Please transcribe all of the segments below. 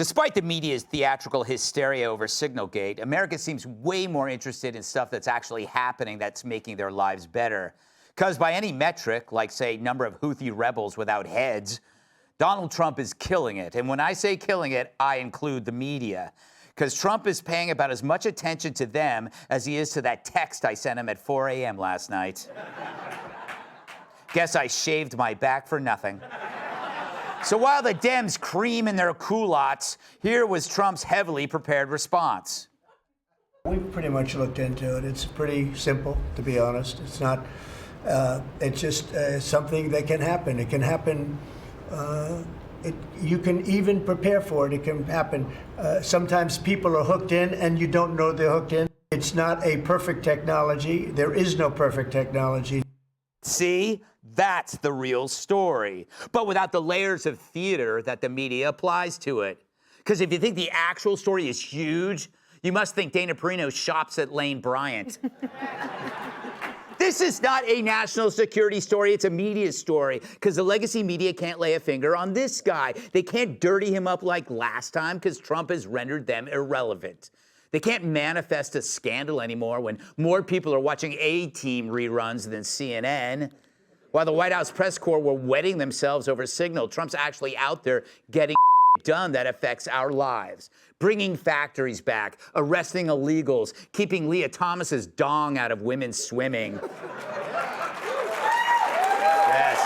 Despite the media's theatrical hysteria over Signalgate, America seems way more interested in stuff that's actually happening that's making their lives better. Because by any metric, like, say, number of Houthi rebels without heads, Donald Trump is killing it. And when I say killing it, I include the media. Because Trump is paying about as much attention to them as he is to that text I sent him at 4 a.m. last night. Guess I shaved my back for nothing. So while the Dems cream in their culottes, here was Trump's heavily prepared response. We've pretty much looked into it. It's pretty simple, to be honest. It's not, it's just something that can happen. It can happen, you can even prepare for it. It can happen. Sometimes people are hooked in and you don't know they're hooked in. It's not a perfect technology. There is no perfect technology. See? That's the real story, but without the layers of theater that the media applies to it. Because if you think the actual story is huge, you must think Dana Perino shops at Lane Bryant. This is not a national security story, it's a media story, because the legacy media can't lay a finger on this guy. They can't dirty him up like last time, because Trump has rendered them irrelevant. They can't manifest a scandal anymore when more people are watching A-Team reruns than CNN. While the White House press corps were wetting themselves over Signal, Trump's actually out there getting done that affects our lives. Bringing factories back, arresting illegals, keeping Leah Thomas's dong out of women's swimming. Yes.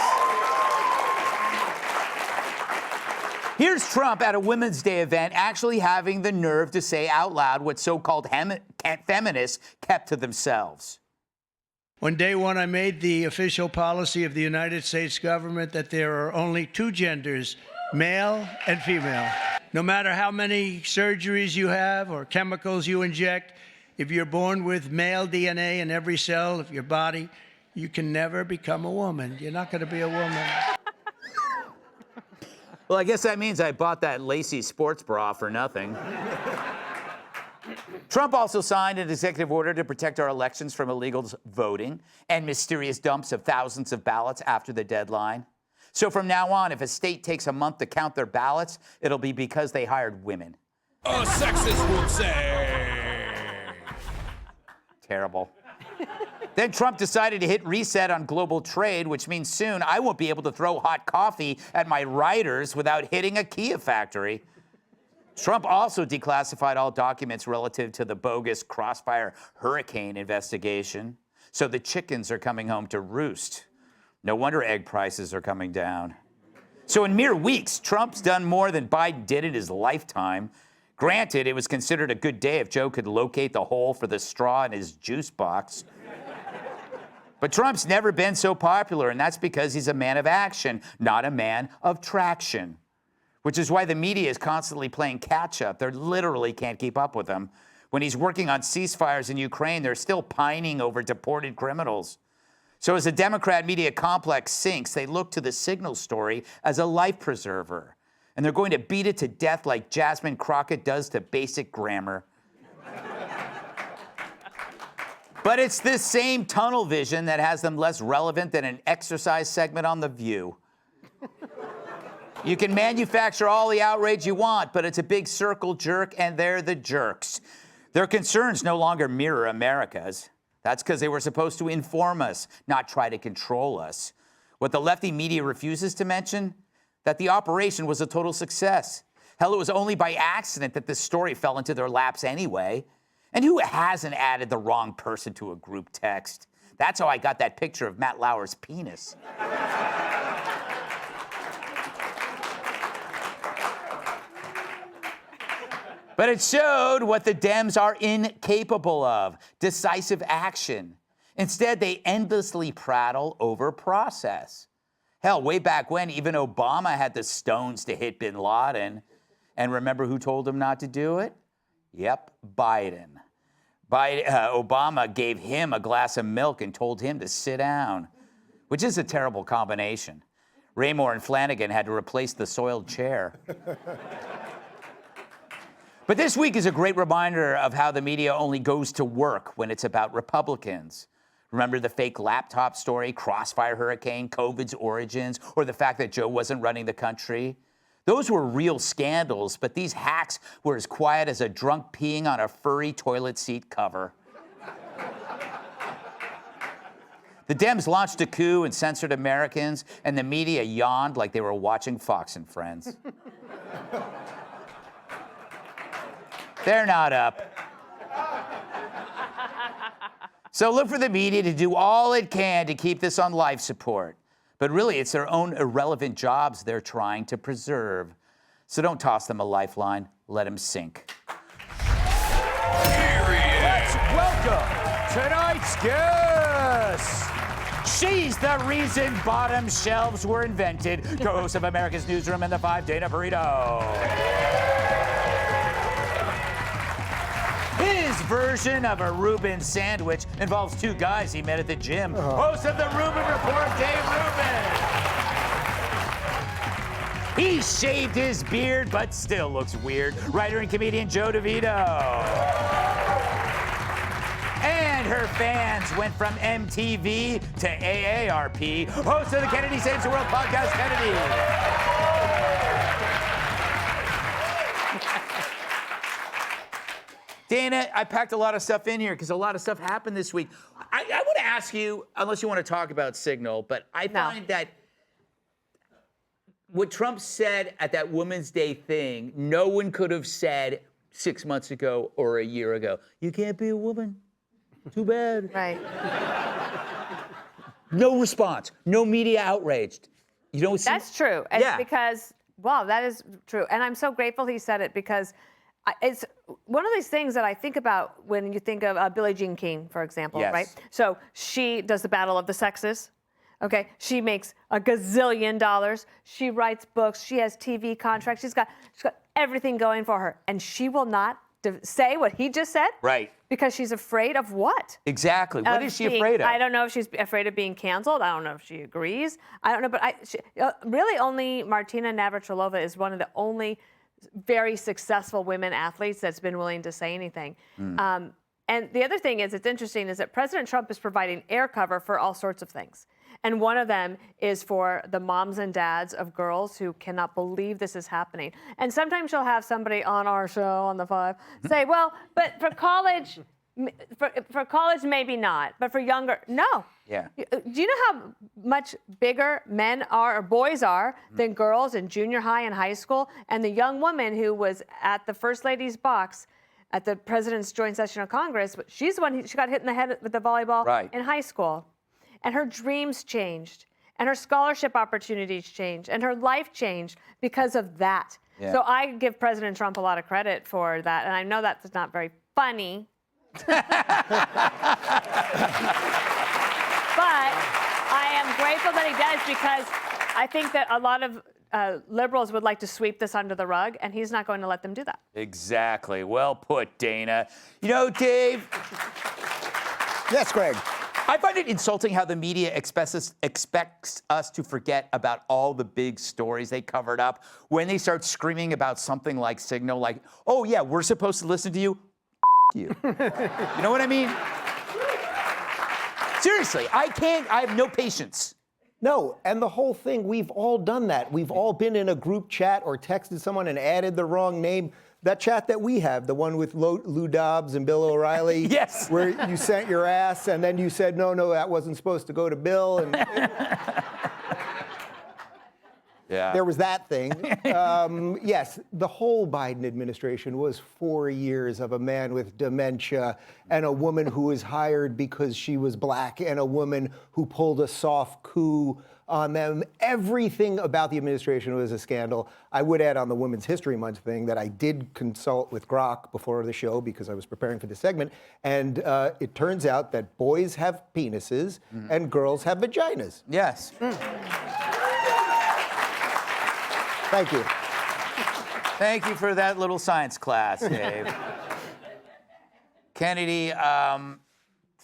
Here's Trump at a Women's Day event actually having the nerve to say out loud what so-called feminists kept to themselves. On day one, I made the official policy of the United States government that there are only two genders, male and female. No matter how many surgeries you have or chemicals you inject, if you're born with male DNA in every cell of your body, you can never become a woman. You're not going to be a woman. Well, I guess that means I bought that lacy sports bra for nothing. Trump also signed an executive order to protect our elections from illegals voting and mysterious dumps of thousands of ballots after the deadline. So from now on, if a state takes a month to count their ballots, it'll be because they hired women. A sexist would say. Terrible. Then Trump decided to hit reset on global trade, which means soon I won't be able to throw hot coffee at my writers without hitting a Kia factory. Trump also declassified all documents relative to the bogus Crossfire hurricane investigation. So the chickens are coming home to roost. No wonder egg prices are coming down. So in mere weeks, Trump's done more than Biden did in his lifetime. Granted, it was considered a good day if Joe could locate the hole for the straw in his juice box. But Trump's never been so popular, and that's because he's a man of action, not a man of traction. Which is why the media is constantly playing catch-up. They literally can't keep up with him. When he's working on ceasefires in Ukraine, they're still pining over deported criminals. So as the Democrat media complex sinks, they look to the Signal story as a life preserver. And they're going to beat it to death like Jasmine Crockett does to basic grammar. But it's this same tunnel vision that has them less relevant than an exercise segment on The View. You can manufacture all the outrage you want, but it's a big circle jerk, and they're the jerks. Their concerns no longer mirror America's. That's because they were supposed to inform us, not try to control us. What the lefty media refuses to mention? That the operation was a total success. Hell, it was only by accident that this story fell into their laps anyway. And who hasn't added the wrong person to a group text? That's how I got that picture of Matt Lauer's penis. But it showed what the Dems are incapable of, decisive action. Instead, they endlessly prattle over process. Hell, way back when, even Obama had the stones to hit bin Laden. And remember who told him not to do it? Yep, Biden. Obama gave him a glass of milk and told him to sit down, which is a terrible combination. Raymore and Flanagan had to replace the soiled chair. But this week is a great reminder of how the media only goes to work when it's about Republicans. Remember the fake laptop story, Crossfire hurricane, COVID's origins, or the fact that Joe wasn't running the country? Those were real scandals, but these hacks were as quiet as a drunk peeing on a furry toilet seat cover. The Dems launched a coup and censored Americans, and the media yawned like they were watching Fox and Friends. They're not up. So look for the media to do all it can to keep this on life support. But really, it's their own irrelevant jobs they're trying to preserve. So don't toss them a lifeline. Let them sink. Let's welcome tonight's guest. She's the reason bottom shelves were invented. Co-host of America's Newsroom and the 5 Dana Burrito. His version of a Reuben sandwich involves 2 guys he met at the gym. Host of the Reuben Report, Dave Rubin. He shaved his beard, but still looks weird. Writer and comedian Joe DeVito. And her fans went from MTV to AARP. Host of the Kennedy Saves the World podcast, Kennedy. Dana, I packed a lot of stuff in here because a lot of stuff happened this week. I want to ask you, unless you want to talk about Signal, but I find that what Trump said at that Women's Day thing, no one could have said 6 months ago or a year ago. You can't be a woman. Too bad. Right. No response. No media outraged. You know what's That's true. And because, wow, that is true. And I'm so grateful he said it because it's one of these things that I think about when you think of Billie Jean King, for example, right? So she does the battle of the sexes. Okay, she makes a gazillion dollars. She writes books. She has TV contracts. She's got everything going for her. And she will not say what he just said. Right. Because she's afraid of what? Exactly. What is she afraid of? I don't know if she's afraid of being canceled. I don't know if she agrees. I don't know. But really only Martina Navratilova is one of the only very successful women athletes that's been willing to say anything. And the other thing is, it's interesting, is that President Trump is providing air cover for all sorts of things. And one of them is for the moms and dads of girls who cannot believe this is happening. And sometimes you'll have somebody on our show, on the 5, say, well, but for college, maybe not. But for younger, no. Yeah. Do you know how much bigger men are, or boys are, than girls in junior high and high school? And the young woman who was at the First Lady's box at the President's Joint Session of Congress, she's the one, she got hit in the head with the volleyball in high school. And her dreams changed, and her scholarship opportunities changed, and her life changed because of that. Yeah. So I give President Trump a lot of credit for that, and I know that's not very funny. But I am grateful that he does, because I think that a lot of liberals would like to sweep this under the rug, and he's not going to let them do that. Exactly. Well put, Dana. You know, Dave. Yes, Greg. I find it insulting how the media expects us to forget about all the big stories they covered up when they start screaming about something like Signal, like, oh, yeah, we're supposed to listen to you. You. You know what I mean? Seriously, I have no patience. No, and the whole thing, we've all done that. We've all been in a group chat or texted someone and added the wrong name. That chat that we have, the one with Lou Dobbs and Bill O'Reilly. Yes. Where you sent your ass and then you said, no, that wasn't supposed to go to Bill. And yeah. There was that thing. Yes, the whole Biden administration was 4 years of a man with dementia and a woman who was hired because she was black and a woman who pulled a soft coup on them. Everything about the administration was a scandal. I would add on the Women's History Month thing that I did consult with Grok before the show because I was preparing for this segment. And it turns out that boys have penises and girls have vaginas. Yes. Thank you. Thank you for that little science class, Dave. Kennedy,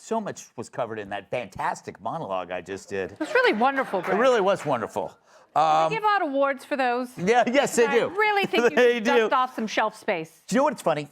so much was covered in that fantastic monologue I just did. It was really wonderful, Greg. It really was wonderful. They give out awards for those. Yeah, yes, they do. I really think you should dust off some shelf space. Do you know what's funny?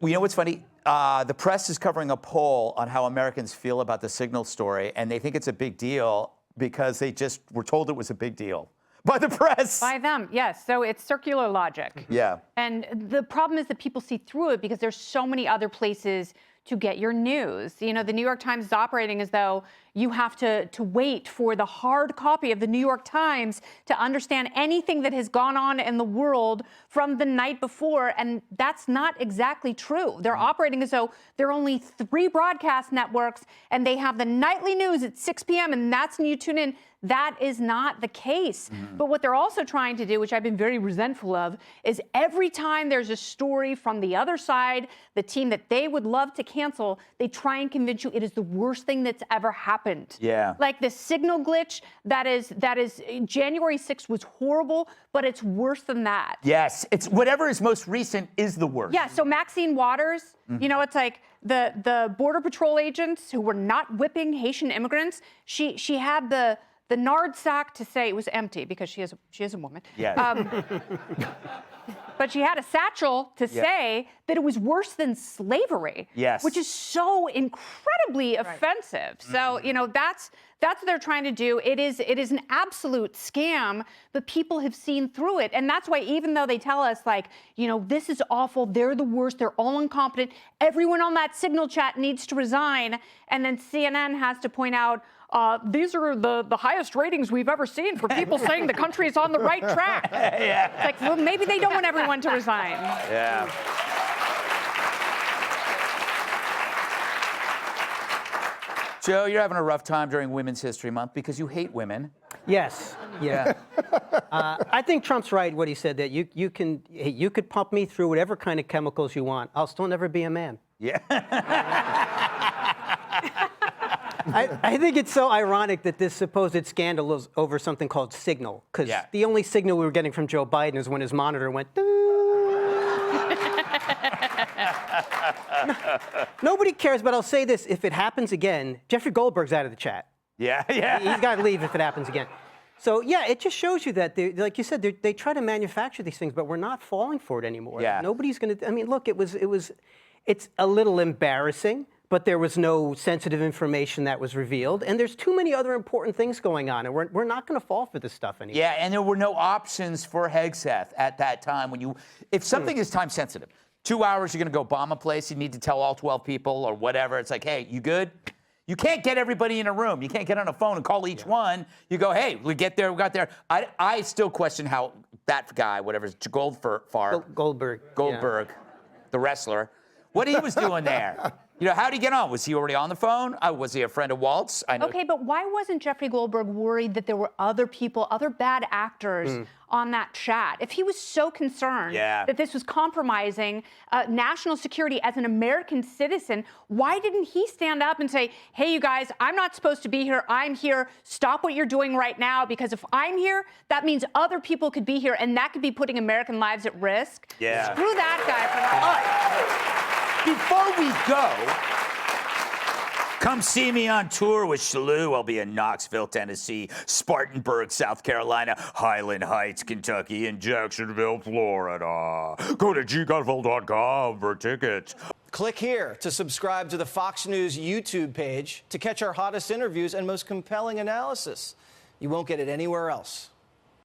Well, you know what's funny? The press is covering a poll on how Americans feel about the Signal story, and they think it's a big deal because they just were told it was a big deal. By the press. By them, yes. So it's circular logic. Yeah. And the problem is that people see through it because there's so many other places to get your news. You know, the New York Times is operating as though you have to wait for the hard copy of the New York Times to understand anything that has gone on in the world from the night before. And that's not exactly true. They're operating as though there are only 3 broadcast networks and they have the nightly news at 6 p.m. and that's when you tune in. That is not the case. But what they're also trying to do, which I've been very resentful of, is every time there's a story from the other side, the team that they would love to cancel, they try and convince you it is the worst thing that's ever happened. Yeah. Like the signal glitch, that is January 6th was horrible, but it's worse than that. Yes, it's whatever is most recent is the worst. Yeah, so Maxine Waters, you know, it's like the Border Patrol agents who were not whipping Haitian immigrants, she had the nard sack to say it was empty because she is a woman. Yeah. But she had a satchel to say that it was worse than slavery. Yes. Which is so incredibly offensive. So, you know, that's what they're trying to do. It is an absolute scam, but people have seen through it. And that's why even though they tell us, like, you know, this is awful, they're the worst, they're all incompetent, everyone on that Signal chat needs to resign, and then CNN has to point out, these are the highest ratings we've ever seen for people saying the country is on the right track. Yeah. It's like, well, maybe they don't want everyone to resign. Yeah. Joe, you're having a rough time during Women's History Month because you hate women. Yes. Yeah. I think Trump's right when he said that you could pump me through whatever kind of chemicals you want. I'll still never be a man. Yeah. I think it's so ironic that this supposed scandal is over something called Signal, because the only signal we were getting from Joe Biden is when his monitor went. Nobody cares, but I'll say this: if it happens again, Jeffrey Goldberg's out of the chat. Yeah. He's got to leave if it happens again. So yeah, it just shows you that, like you said, they try to manufacture these things, but we're not falling for it anymore. Yeah. Nobody's going to. I mean, look, it's a little embarrassing. But there was no sensitive information that was revealed, and there's too many other important things going on, and we're not going to fall for this stuff anymore. Yeah, and there were no options for Hegseth at that time. If something is time sensitive, 2 hours you're going to go bomb a place, you need to tell all 12 people or whatever. It's like, hey, you good? You can't get everybody in a room. You can't get on a phone and call each one. You go, hey, we got there. I still question how that guy, whatever, Goldberg, the wrestler, what he was doing there. You know, how'd he get on? Was he already on the phone? Was he a friend of Walt's? I know. Okay, but why wasn't Jeffrey Goldberg worried that there were other people, other bad actors on that chat? If he was so concerned that this was compromising national security as an American citizen, why didn't he stand up and say, hey, you guys, I'm not supposed to be here. I'm here. Stop what you're doing right now, because if I'm here, that means other people could be here, and that could be putting American lives at risk. Yeah. Screw that guy for not. Before we go, come see me on tour with Shalou. I'll be in Knoxville, Tennessee, Spartanburg, South Carolina, Highland Heights, Kentucky, and Jacksonville, Florida. Go to ggutfeld.com for tickets. Click here to subscribe to the Fox News YouTube page to catch our hottest interviews and most compelling analysis. You won't get it anywhere else.